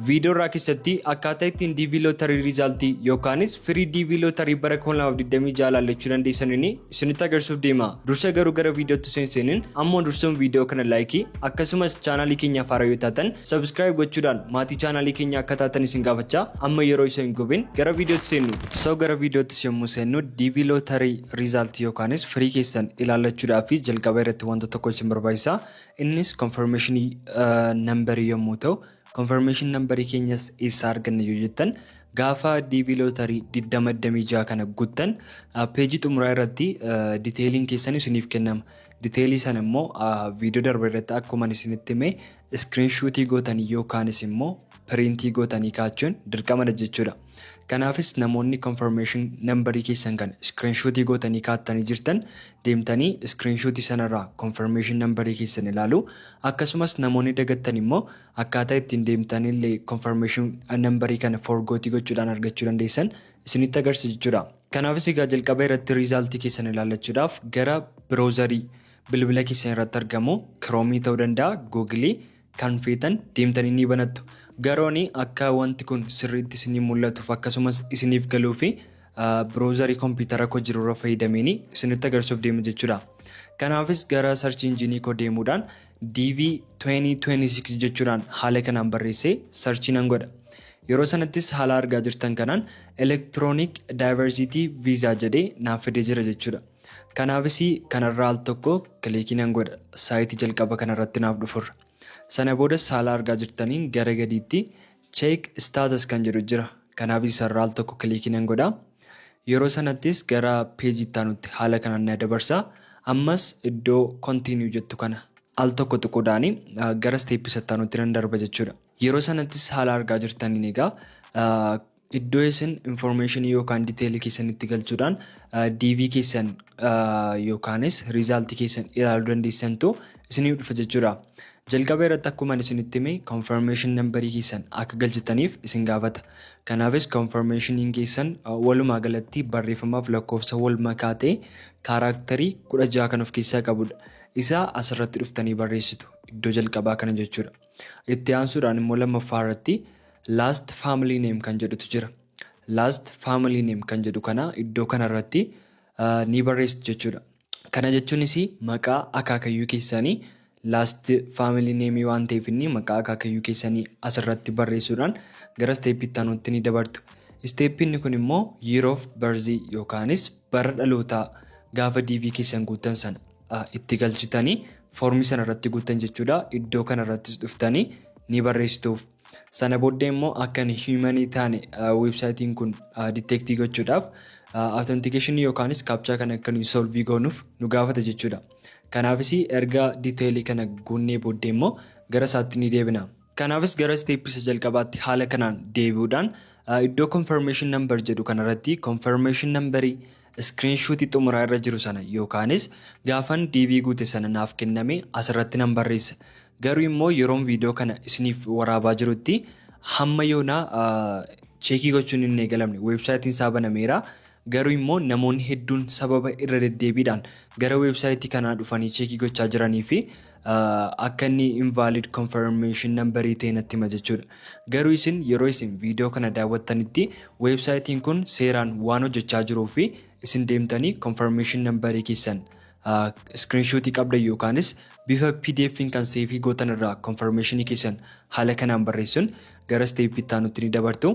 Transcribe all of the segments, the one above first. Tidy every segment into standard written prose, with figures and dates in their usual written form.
Viidiyoo irraa keessatti akkaataa ittiin DV lootarii riizaaltii yookaanis firii DV lootarii bara 2020 jaalallachuu dandeessanii isinitti agarsiisuuf deema. Dursa garuu gara viidiyootti seenseenin ammoo dursuun viidiyoo kana laayikii akkasumas chaanaalii keenyaaf haaraa yoo taatan sabskiraayib gochuudhaan maatii chaanaalii keenya akka taatan isin gaafachaa amma yeroo isa hin gubin gara viidiyootti seennu. Gara viidiyootti yommuu seennu DV lootarii riizaaltii yookaanis firii keessan ilaallachuudhaaf jalqaba irratti wanta tokko isin barbaachisa. Innis konfirmeeshinii nambarii yommuu ta'u confirmation number keenyas isa arganna yoo jettan gaafa DV lottery 2026 kana guttan page xumuraa irratti detailing keessan isiniif kennama. Detailii sana immoo viidiyoo darbe irratti akkuma isinitti hime screenshot gootanii yookaanis immoo print gootanii kaachuun dirqama jechuudha. Kanaafis namoonni confirmation number keessan kan screenshot gootanii kaatanii jirtan deemtanii screenshot sanarraa confirmation number keessan ilaalu. Akkasumas namoonni dagattan immoo akkaataa ittiin deemtanillee confirmation number kana forgot gochuudhaan argachuu dandeessan isinitti agarsiisa jechuudha. Kanaafis egaa jalqaba irratti result keessan ilaallachuudhaaf gara browserii bilbila keessan irratti argamu Chrome ta'uu danda'a, Google kan feetan deemtanii ni banattu. Garooni akka wanti kun sirriitti isinii mul'atuuf akkasumas isiniif galuu fi browserii kompiitara koo jiru irra fayyadamanii isinitti agarsiisuuf deemu jechuudha. Kanaafis gara search engine koo deemuudhaan DV 2026 jechuudhaan haala kanaan barreessee search nan godha. Yeroo sanattis haala argaa jirtan kanaan electronic diversity visa jedhee naaf fidee jira jechuudha. Kanaafis kanarraa al tokko kilikii nan godha saayitii jalqaba kanarratti naaf dhufurra. Sana booda haala argaa jirtaniin gara gadiitti check status kan jedhu jira. Kanaafis sarara al tokko kilikii nan godha. Yeroo sanattis gara page itti haala kanaan na dabarsa. Ammas iddoo continue jettu kana al tokko tuquudhaani gara step itti nan darba jechuudha. Yeroo sanattis haala argaa jirtaniin egaa iddoo isin information yookaan detail keessan itti galchuudhaan DV keessan yookaanis result keessan ilaaluu dandeessantu isiniif dhufa jechuudha. Jalqaba irratti akkuma isinitti hime confirmation number keessan akka galchitaniif isin gaafata. Kanaafis confirmation keessan walumaa galatti barreeffamaaf lakkoofsa wal makaa ta'e kaaraakterii 16 kan of keessaa qabudha. Isa asirratti dhuftanii barreessitu iddoo jalqabaa kana jechuudha. Itti aansuudhaan immoo lammaffaa irratti last family name kan jedhutu jira. Last family name kan jedhu kana iddoo kanarratti ni barreessitu jechuudha. Kana jechuunis maqaa akaakayyuu keessanii last family name waan ta'eef inni maqaa akaakayyuu keessanii asirratti barreessuudhaan gara step itti aanutti ni dabartu. Step inni kun immoo year of birth yookaanis bara dhalootaa gaafa DV keessan guutan sana itti galchitanii foormii sana irratti guutan jechuudha. Iddoo kanarratti dhuftanii ni barreessituuf. Sana booddee immoo akka human taane websaayitiin kun detect gochuudhaaf authentication yookaanis captcha kana akka solve goonuuf nu gaafata jechuudha. Kanaafis erga detailii kana guunnee booddee immoo gara isaatti ni deebina. Kanaafis gara step isa jalqabaatti haala kanaan deebi'uudhaan iddoo confirmation number jedhu kanarratti confirmation numberii screenshot xumuraa irra jiru sana yookaanis gaafan DV guute sana naaf kenname asirratti nan barreessa. Garuu immoo yeroon viidiyoo kana isiniif waraabaa jirutti hamma yoonaa cheekii gochuun hin eegalamne websaayitiin isaa banameera. Garuu immoo namoonni hedduun sababa irra deddeebiidhaan gara websaayitii kanaa dhufanii cheekii gochaa jiranii fi akka inni invalid confirmation number ta'e natti hima jechuudha. Garuu isin yeroo isin viidiyoo kana daawwattanitti websaayitiin kun seeraan waan hojjechaa jiruu fi isin deemtanii confirmation number keessan screenshot qabda yookaanis bifa PDF kan seefii gootan irraa confirmation keessan haala kanaan barreessuun gara step itti aanutti ni dabartu.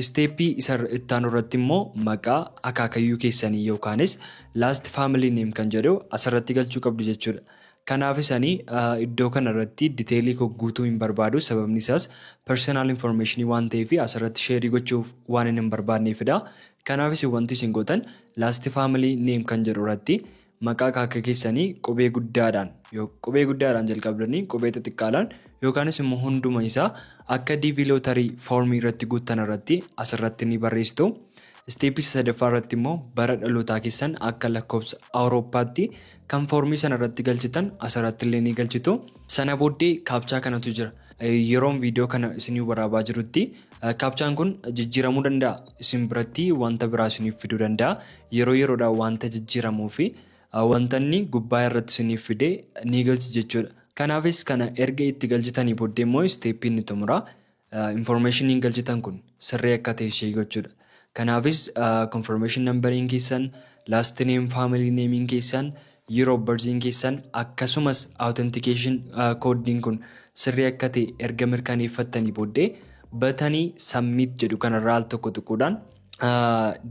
Step isa itti aanu irratti immoo maqaa akaakayyuu keessanii yookaanis last family name kan jedhu asirratti galchuu qabdu jechuudha. Kanaafis ani iddoo kanarratti detailii koo guutuu hin barbaadu sababni isaas personal information waan ta'eef asirratti share gochuuf waan hin barbaadneefidha. Kanaafis wanti isin gootan last family name kan jedhu irratti maqaa akaaka keessanii qubee guddaadhaan jalqabdanii qubee xixiqqaadhaan yookaanis immoo hunduma isaa akka DV lottery foormii irratti guutan irratti asirratti ni barreessitu. Step sadaffaa irratti immoo bara dhalootaa keessan akka lakkoofsa Awurooppaatti kan foormii sana irratti galchitan asirratti illee ni galchitu. Sana booddee kaapchaa kanatu jira. Yeroon viidiyoo kana isinii waraabaa jirutti kaapchaan kun jijjiiramuu danda'a. Isin biratti wanta biraa isiniif fiduu danda'a. Yeroo yeroodhaan wanta jijjiiramuu fi wantanni gubbaa irratti isiniif fidee ni galchi jechuudha. Kanaafis kana erga itti galchitanii booddee immoo step inni xumuraa information galchitan kun sirrii akka ta'e ishee gochuudha. Kanaafis confirmation numbering keessan, last name, family naming keessan, year of birth keessan akkasumas authentication coding kun sirrii akka ta'e erga mirkaneeffattanii booddee batanii submit jedhu kanarraa al tokko tokkodhaan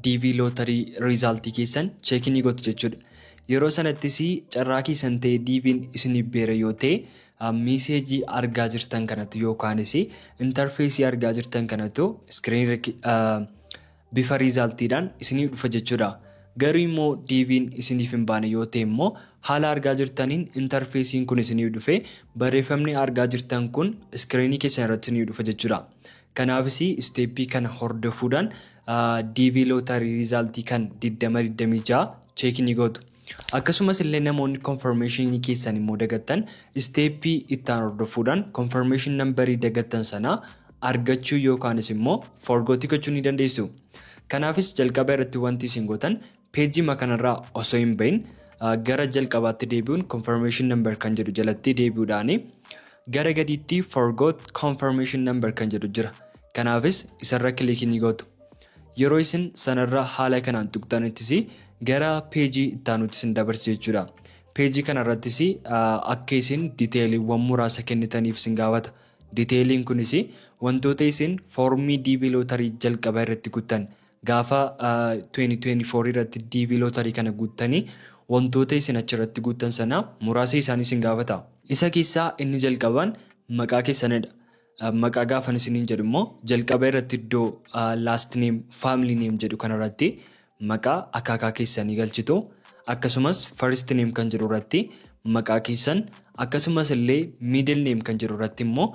DV lottery result keessan check ni gootu jechuudha. Yeroo sanattis carraa keessan ta'e DV'n isiniif beera yoo ta'e message argaa jirtan kanatu yookaanis interface argaa jirtan kanatu screen bifa resultidhaan isiniif dhufa jechuudha. Garuu immoo DV'n isiniif hin baane yoo ta'e immoo haala argaa jirtaniin interfacein kun isiniif dhufe barreeffamni argaa jirtan kun screenii keessan irratti isiniif dhufa jechuudha. Kanaafis steepii kana hordofuudhaan DV lottery result kan 2026 check ni gootu. Akkasumas illee namoonni confirmation keessan immoo dagattan steepii ittaan hordofuudhaan confirmation numberii dagattan sana argachuu yookaanis immoo forgot gochuu ni dandeessu. Kanaafis jalqaba irratti wanti isin gootan page kanarraa osoo hin bahin gara jalqabaatti deebi'uun confirmation number kan jedhu jalatti deebi'uudhaan gara gadiitti forgot confirmation number kan jedhu jira. Kanaafis isarra click ni gootu. Yeroo isin sanarra haala kanaan tuqxanittis gara page ittaanutti isin dabarsu jechuudha. Page kanarrattis akka isin detailiiwwan muraasa kennitaniif isin gaafata. Detailiin kunis wantoota isin formii DV lottery jalqaba irratti guuttan gaafa 2024 irratti DV lottery kana guuttanii wantoota isin achirratti guuttan sana muraasa isaanii isin gaafata. Isa keessaa inni jalqabaan maqaa keessanidha. Maqaa gaafan isiniin jedhu immoo jalqaba irratti iddoo last name, family name jedhu kanarratti maqaa akaakaa keessanii galchitu. Akkasumas first name kan jedhu irratti maqaa keessan, akkasumas illee middle name kan jedhu irratti immoo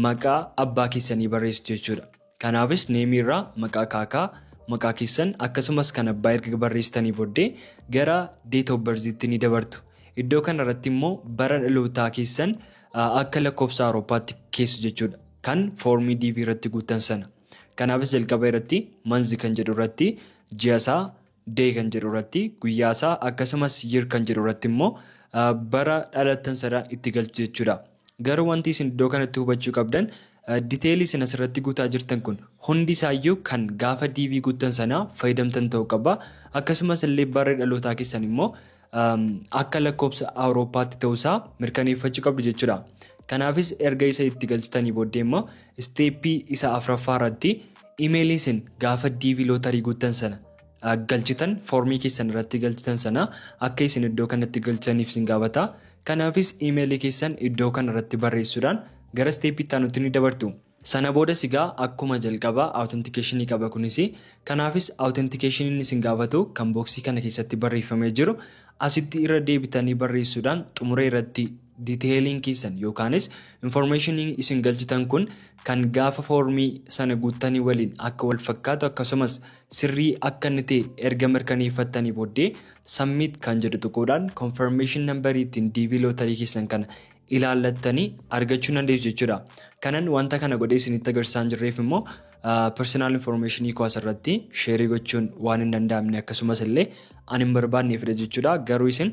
maqaa abbaa keessanii barreessitu jechuudha. Kanaafis name irraa maqaa akaakaa, maqaa keessan akkasumas kan abbaa erga barreessitanii booddee gara date of birth ni dabartu. Iddoo kanarratti immoo bara dhalootaa keessan akka lakkoofsa Awurooppaatti keessu jechuudha. Kan foormii DV irratti guutan sana. Kanaafis jalqaba irratti month kan jedhu irratti ji'asaa, day kan jedhu irratti guyyaasaa akkasumas year kan jedhu irratti immoo bara dhalattan sana itti galchu jechuudha. Garuu wanti isin iddoo kanatti hubachuu qabdan detailii isin asirratti guutaa jirtan kun hundi isaayyuu kan gaafa DV guutan sana fayyadamtan ta'uu qaba. Akkasumas illee bara dhalootaa keessan immoo akka lakkoofsa Awurooppaatti ta'uusaa mirkaneeffachuu qabdu jechuudha. Kanaafis erga isa itti galchitanii booddee immoo steepii isa afuraffaa irratti emailii isin gaafa DV lottery guutan sana galchitan foormii keessan irratti galchitan sana akka isin iddoo kanatti galchaniif isin gaafata. Kanaafis emailii keessan iddoo kanarratti barreessuudhaan gara steepii itti ni dabartu. Sana booda sigaa akkuma jalqabaa authentication qaba kunis. Kanaafis authentication isin gaafatu kan boksii kana keessatti barreeffamee jiru asitti irra deebitanii barreessuudhaan xumura irratti detailiin keessan yookaanis information isin galchitan kun kan gaafa foormii sana guuttanii waliin akka wal fakkaatu akkasumas sirrii akka inni ta'e erga mirkaneeffattanii booddee submit kan jedhu tuquudhaan confirmation number ittiin DV lottery keessan kana ilaallattanii argachuu dandeessu jechuudha. Kanan wanta kana godhee isinitti agarsiisaa jirreef immoo personal information koo asirratti share gochuun waan hin danda'amne akkasumas illee ani hin barbaanneefidha jechuudha. Garuu isin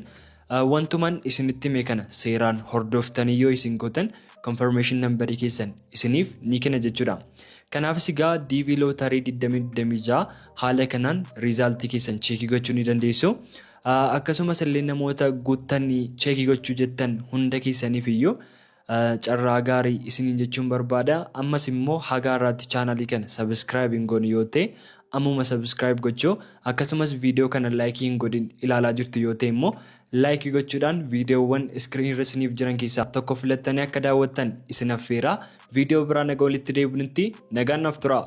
wantuman isinitti mee kana seeraan hordoftanii yoo isin gootan confirmation number keessan isiniif ni kenna jechuudha. Kanaafis egaa DV lottery 2026 haala kanaan result keessan check gochuu ni dandeessu. Akkasumas illee namoota guuttanii check gochuu jettan hunda keessaniif iyyuu carraa gaarii isiniin jechuun barbaada. Ammas immoo haga irratti channel kana subscribe hin goone yoo ta'e ammuma subscribe gochuu akkasumas viidiyoo kana like hin godhin ilaalaa jirtu yoo ta'e immoo like gochuudhaan viidiyoowwan screen irra isiniif jiran keessaa tokko filattanii akka daawwattan isin affeera. Viidiyoo biraa nagaa walitti deebinutti nagaan naaf tura.